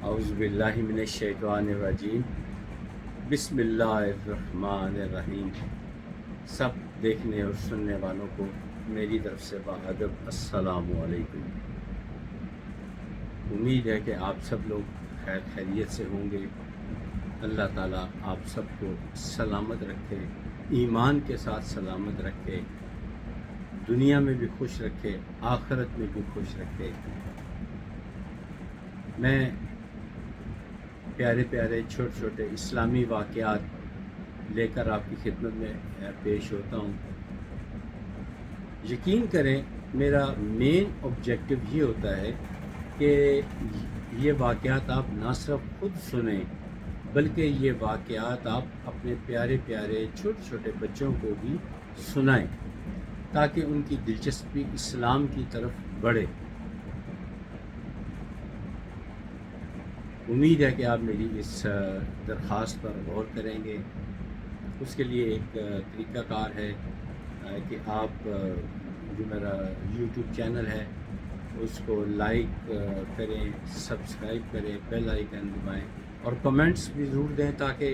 اعوذ باللہ من الشیطان الرجیم، بسم اللہ الرحمن الرحیم۔ سب دیکھنے اور سننے والوں کو میری طرف سے باادب السلام علیکم۔ امید ہے کہ آپ سب لوگ خیر خیریت سے ہوں گے۔ اللہ تعالیٰ آپ سب کو سلامت رکھے، ایمان کے ساتھ سلامت رکھے، دنیا میں بھی خوش رکھے، آخرت میں بھی خوش رکھے۔ میں پیارے پیارے چھوٹے چھوٹے اسلامی واقعات لے کر آپ کی خدمت میں پیش ہوتا ہوں۔ یقین کریں میرا مین آبجیکٹو یہ ہوتا ہے کہ یہ واقعات آپ نہ صرف خود سنیں بلکہ یہ واقعات آپ اپنے پیارے پیارے چھوٹے چھوٹے بچوں کو بھی سنائیں تاکہ ان کی دلچسپی اسلام کی طرف بڑھے۔ امید ہے کہ آپ میری اس درخواست پر غور کریں گے۔ اس کے لیے ایک طریقہ کار ہے کہ آپ جو میرا یوٹیوب چینل ہے اس کو لائک کریں، سبسکرائب کریں، بیل آئیکن دبائیں اور کمنٹس بھی ضرور دیں تاکہ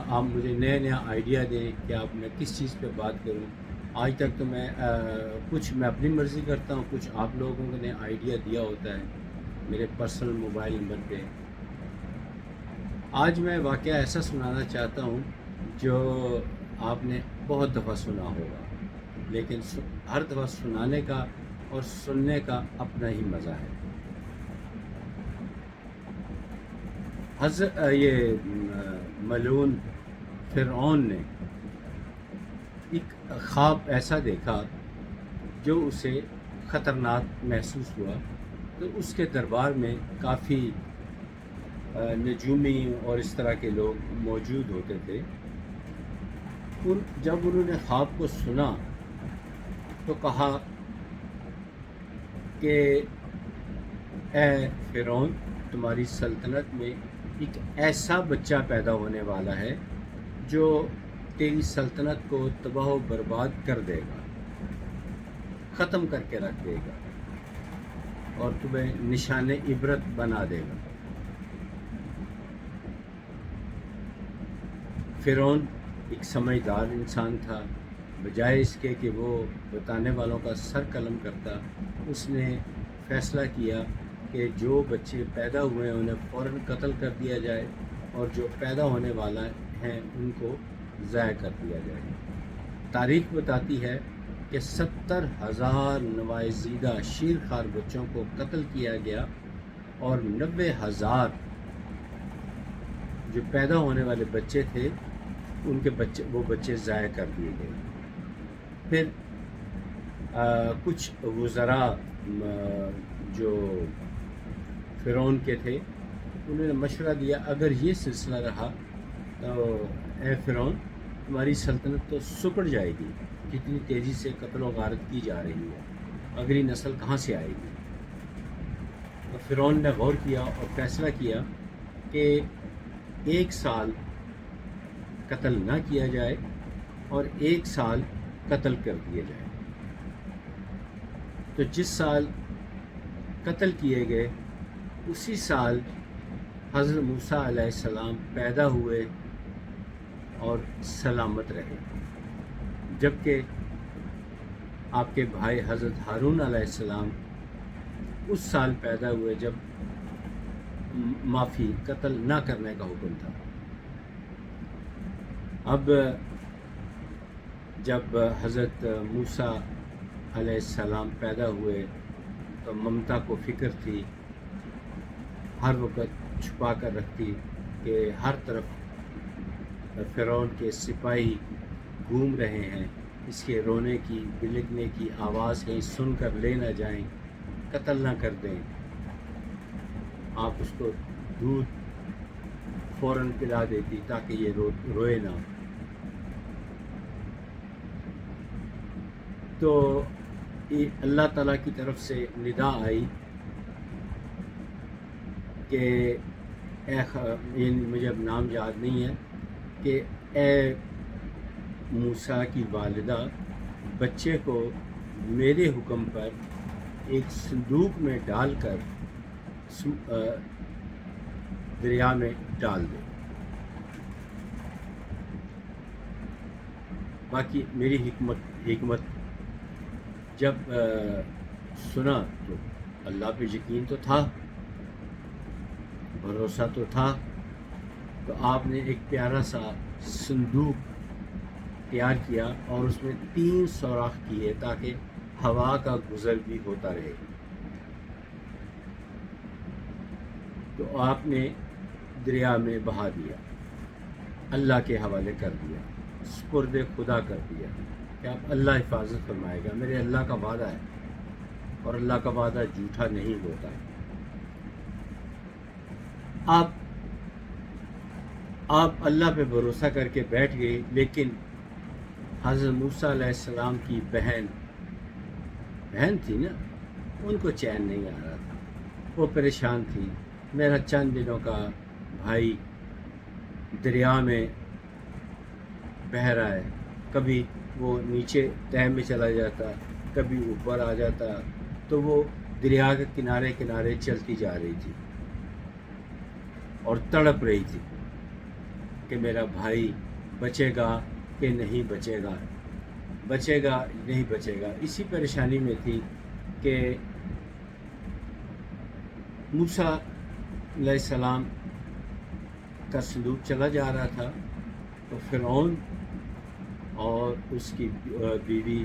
آپ مجھے نیا آئیڈیا دیں کہ آپ میں کس چیز پہ بات کروں۔ آج تک تو میں کچھ میں اپنی مرضی کرتا ہوں، کچھ آپ لوگوں نے آئیڈیا دیا ہوتا ہے میرے پرسنل موبائل نمبر پہ۔ آج میں واقعہ ایسا سنانا چاہتا ہوں جو آپ نے بہت دفعہ سنا ہوگا، لیکن ہر دفعہ سنانے کا اور سننے کا اپنا ہی مزہ ہے۔ یہ ملعون فرعون نے ایک خواب ایسا دیکھا جو اسے خطرناک محسوس ہوا، تو اس کے دربار میں کافی نجومی اور اس طرح کے لوگ موجود ہوتے تھے۔ جب انہوں نے خواب کو سنا تو کہا کہ اے فرعون، تمہاری سلطنت میں ایک ایسا بچہ پیدا ہونے والا ہے جو تیری سلطنت کو تباہ و برباد کر دے گا، ختم کر کے رکھ دے گا اور تمہیں نشان عبرت بنا دے گا۔ فرعون ایک سمجھدار انسان تھا، بجائے اس کے کہ وہ بتانے والوں کا سر قلم کرتا، اس نے فیصلہ کیا کہ جو بچے پیدا ہوئے ہیں انہیں فوراً قتل کر دیا جائے اور جو پیدا ہونے والا ہیں ان کو ضائع کر دیا جائے۔ تاریخ بتاتی ہے کہ 70,000 نوزائیدہ شیرخوار بچوں کو قتل کیا گیا اور 90,000 جو پیدا ہونے والے بچے تھے ان کے وہ بچے ضائع کر دیے گئے۔ پھر کچھ وزراء جو فرعون کے تھے انہوں نے مشورہ دیا، اگر یہ سلسلہ رہا تو اے فرعون، تمہاری سلطنت تو سکڑ جائے گی، کتنی تیزی سے قتل و غارت کی جا رہی ہے، اگلی نسل کہاں سے آئے گی؟ تو فرعون نے غور کیا اور فیصلہ کیا کہ 1 سال قتل نہ کیا جائے اور 1 سال قتل کر دیا جائے۔ تو جس سال قتل کیے گئے اسی سال حضرت موسیٰ علیہ السلام پیدا ہوئے اور سلامت رہے، جبکہ آپ کے بھائی حضرت ہارون علیہ السلام اس سال پیدا ہوئے جب قتل نہ کرنے کا حکم تھا۔ اب جب حضرت موسیٰ علیہ السلام پیدا ہوئے تو ممتا کو فکر تھی، ہر وقت چھپا کر رکھتی کہ ہر طرف فرعون کے سپاہی گھوم رہے ہیں، اس کے رونے کی بلکنے کی آواز کہیں سن کر لے نہ جائیں، قتل نہ کر دیں۔ آپ اس کو دودھ فوراً پلا دیتی تاکہ یہ روئے نہ۔ تو اللہ تعالیٰ کی طرف سے ندا آئی کہ مجھے اب نام یاد نہیں ہے، کہ اے موسیٰ کی والدہ، بچے کو میرے حکم پر ایک صندوق میں ڈال کر دریا میں ڈال دے۔ باقی میری حکمت جب سنا تو اللہ پہ یقین تو تھا، بھروسہ تو تھا، تو آپ نے ایک پیارا سا صندوق تیار کیا اور اس میں 3 سوراخ کیے تاکہ ہوا کا گزر بھی ہوتا رہے۔ تو آپ نے دریا میں بہا دیا، اللہ کے حوالے کر دیا، سپرد خدا کر دیا کہ اب اللہ حفاظت فرمائے گا، میرے اللہ کا وعدہ ہے اور اللہ کا وعدہ جھوٹا نہیں ہوتا ہے۔ آپ اللہ پہ بھروسہ کر کے بیٹھ گئے، لیکن حضرت موسیٰ علیہ السلام کی بہن تھی نا، ان کو چین نہیں آ رہا تھا، وہ پریشان تھی۔ میرا چند دنوں کا بھائی دریا میں بہہ رہا ہے، کبھی وہ نیچے تہہ میں چلا جاتا، کبھی اوپر آ جاتا، تو وہ دریا کے کنارے کنارے چلتی جا رہی تھی اور تڑپ رہی تھی کہ میرا بھائی بچے گا کہ نہیں بچے گا، بچے گا نہیں بچے گا۔ اسی پریشانی میں تھی کہ موسیٰ علیہ السلام کا صندوق چلا جا رہا تھا، تو فرعون اور اس کی بیوی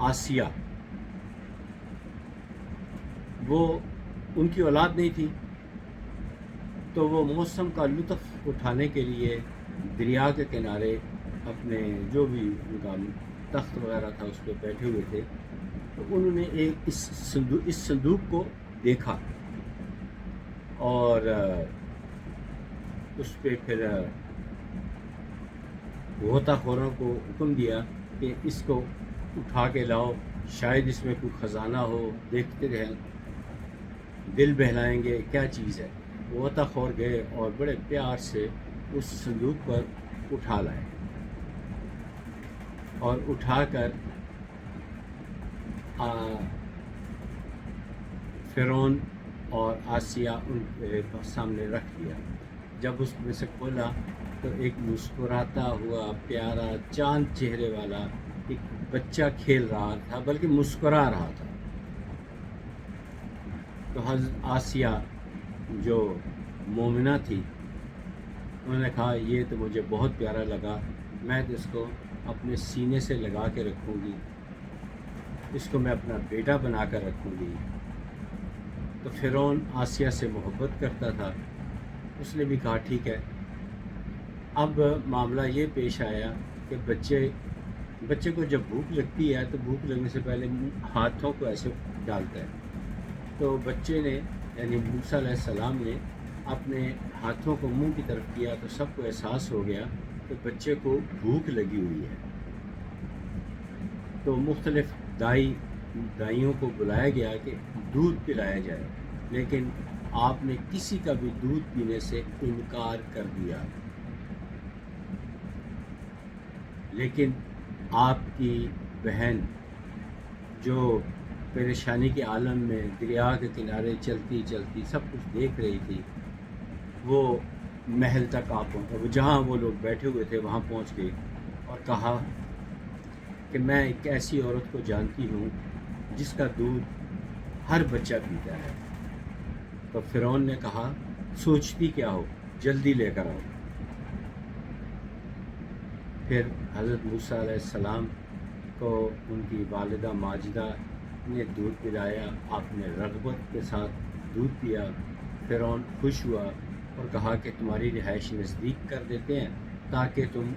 آسیہ، وہ ان کی اولاد نہیں تھی، تو وہ موسم کا لطف اٹھانے کے لیے دریا کے کنارے اپنے جو بھی ان کا تخت وغیرہ تھا اس پہ بیٹھے ہوئے تھے، تو انہوں نے اس صندوق کو دیکھا اور اس پہ پھر غوطہ خوروں کو حکم دیا کہ اس کو اٹھا کے لاؤ، شاید اس میں کوئی خزانہ ہو، دیکھتے رہیں، دل بہلائیں گے کیا چیز ہے۔ غوطہ خور گئے اور بڑے پیار سے اس صندوق پر اٹھا لائے اور اٹھا کر فرعون اور آسیہ ان کے سامنے رکھ دیا۔ جب اس میں سے کھولا تو ایک مسکراتا ہوا پیارا چاند چہرے والا ایک بچہ کھیل رہا تھا، بلکہ مسکرا رہا تھا۔ تو حضرت آسیہ جو مومنہ تھی، انہوں نے کہا یہ تو مجھے بہت پیارا لگا، میں تو اس کو اپنے سینے سے لگا کے رکھوں گی، اس کو میں اپنا بیٹا بنا کر رکھوں گی۔ تو فرعون آسیہ سے محبت کرتا تھا، اس نے بھی کہا ٹھیک ہے۔ اب معاملہ یہ پیش آیا کہ بچے کو جب بھوک لگتی ہے تو بھوک لگنے سے پہلے ہاتھوں کو ایسے ڈالتا ہے، تو بچے نے یعنی موسیٰ علیہ السلام نے اپنے ہاتھوں کو منہ کی طرف کیا تو سب کو احساس ہو گیا کہ بچے کو بھوک لگی ہوئی ہے۔ تو مختلف دائیوں کو بلایا گیا کہ دودھ پلایا جائے، لیکن آپ نے کسی کا بھی دودھ پینے سے انکار کر دیا۔ لیکن آپ کی بہن جو پریشانی کے عالم میں دریا کے کنارے چلتی چلتی سب کچھ دیکھ رہی تھی، وہ محل تک آ پہنچ، جہاں وہ لوگ بیٹھے ہوئے تھے وہاں پہنچ گئی اور کہا کہ میں ایک ایسی عورت کو جانتی ہوں جس کا دودھ ہر بچہ پیتا ہے۔ تو فرعون نے کہا سوچتی کیا ہو، جلدی لے کر آؤ۔ پھر حضرت موسیٰ علیہ السلام کو ان کی والدہ ماجدہ نے دودھ پلایا، آپ نے رغبت کے ساتھ دودھ پیا۔ فرعون خوش ہوا اور کہا کہ تمہاری رہائش نزدیک کر دیتے ہیں تاکہ تم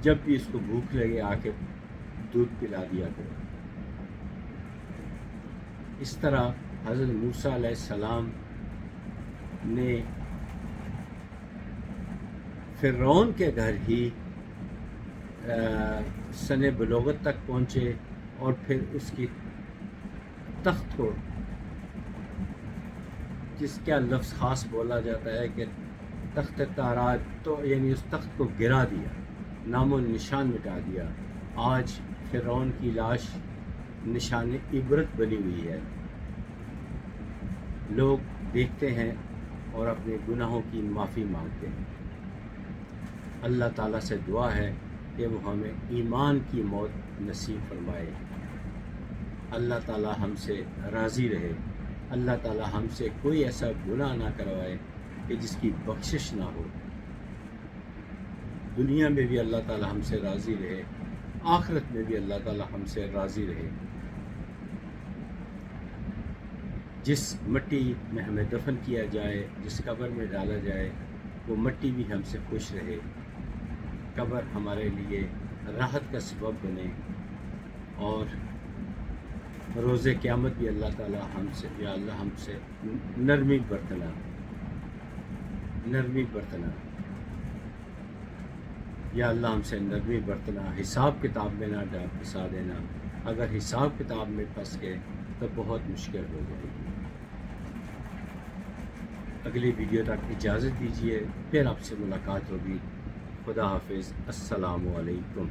جب بھی اس کو بھوک لگے آ کے دودھ پلا دیا کرو۔ اس طرح حضرت موسیٰ علیہ السلام نے فرعون کے گھر ہی سن بلوغت تک پہنچے اور پھر اس کی تخت کو، جس کا لفظ خاص بولا جاتا ہے کہ تخت تاراج، تو یعنی اس تخت کو گرا دیا، نام و نشان مٹا دیا۔ آج فرعون کی لاش نشان عبرت بنی ہوئی ہے، لوگ دیکھتے ہیں اور اپنے گناہوں کی معافی مانگتے ہیں۔ اللہ تعالیٰ سے دعا ہے کہ وہ ہمیں ایمان کی موت نصیب فرمائے۔ اللہ تعالیٰ ہم سے راضی رہے۔ اللہ تعالیٰ ہم سے کوئی ایسا گناہ نہ کروائے کہ جس کی بخشش نہ ہو۔ دنیا میں بھی اللہ تعالیٰ ہم سے راضی رہے، آخرت میں بھی اللہ تعالیٰ ہم سے راضی رہے۔ جس مٹی میں ہمیں دفن کیا جائے، جس قبر میں ڈالا جائے، وہ مٹی بھی ہم سے خوش رہے، قبر ہمارے لیے راحت کا سبب بنے، اور روز قیامت بھی اللہ تعالیٰ ہم سے، یا اللہ ہم سے نرمی برتنا، یا اللہ ہم سے نرمی برتنا، حساب کتاب میں نہ پھنسا دینا۔ اگر حساب کتاب میں پھنس گئے تو بہت مشکل ہو جائے گی۔ اگلی ویڈیو تک اجازت دیجیے، پھر آپ سے ملاقات ہوگی۔ خدا حافظ، السلام علیکم۔